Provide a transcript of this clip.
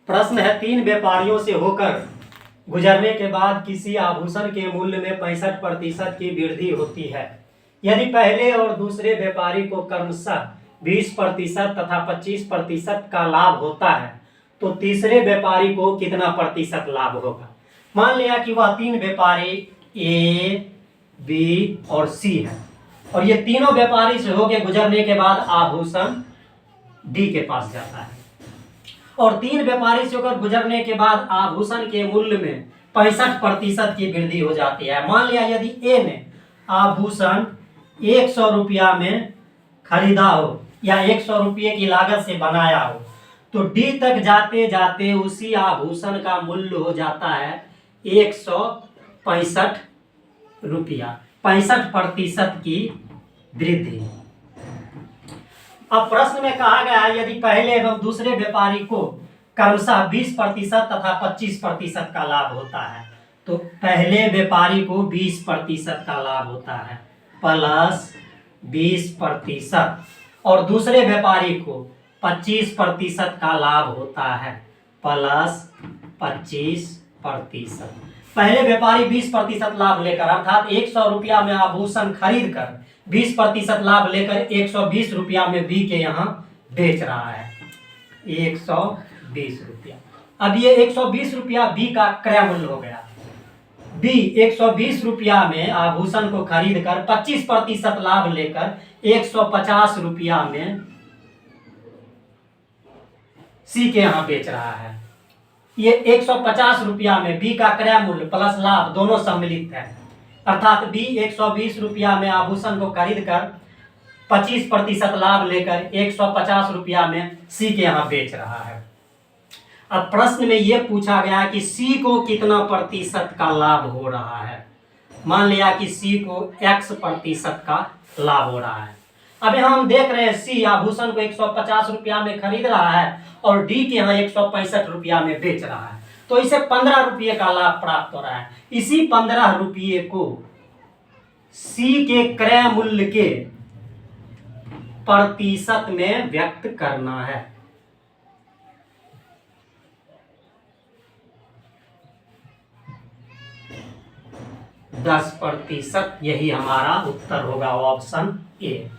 प्रश्न है, तीन व्यापारियों से होकर गुजरने के बाद किसी आभूषण के मूल्य में 65% की वृद्धि होती है। यदि पहले और दूसरे व्यापारी को क्रमशः 20% तथा 25% का लाभ होता है तो तीसरे व्यापारी को कितना प्रतिशत लाभ होगा। मान लिया कि वह तीन व्यापारी ए, बी और सी है और ये तीनों व्यापारी से होकर गुजरने के बाद आभूषण डी के पास जाता है और तीन व्यापारी से होकर गुजरने के बाद आभूषण के मूल्य में 65% की वृद्धि हो जाती है। मान लिया यदि ए ने आभूषण 100 रुपया में खरीदा हो या 100 रुपये की लागत से बनाया हो तो डी तक जाते जाते उसी आभूषण का मूल्य हो जाता है 165 रुपया, 65% की वृद्धि। अब प्रश्न में कहा गया है यदि पहले एवं दूसरे व्यापारी को क्रमशः 20% तथा 25% का लाभ होता है तो पहले व्यापारी को 20% का लाभ होता है प्लस 20% और दूसरे व्यापारी को 25% का लाभ होता है प्लस 25%। पहले व्यापारी 20% लाभ लेकर अर्थात 100 रुपया में आभूषण खरीद कर 20% लाभ लेकर 120 रुपया में बी के यहाँ बेच रहा है 120 रुपया। अब ये 120 रुपया बी का क्रय मूल्य हो गया। बी 120 रुपया में आभूषण को खरीद कर 25% लाभ लेकर 150 रुपया में सी के यहाँ बेच रहा है। ये 150 रुपया में बी का क्रय मूल्य प्लस लाभ दोनों सम्मिलित है अर्थात बी 120 रुपया में आभूषण को खरीद कर 25% लाभ लेकर 150 रुपया में सी के यहाँ बेच रहा है। अब प्रश्न में यह पूछा गया कि सी को कितना प्रतिशत का लाभ हो रहा है। मान लिया कि सी को x% का लाभ हो रहा है। अभी हम देख रहे हैं सी आभूषण को 150 रुपया में खरीद रहा है और डी के यहाँ 165 रुपया में बेच रहा है तो इसे 15 रुपये का लाभ प्राप्त हो रहा है। इसी 15 रुपये को सी के क्रय मूल्य के प्रतिशत में व्यक्त करना है। %10, यही हमारा उत्तर होगा ऑप्शन ए।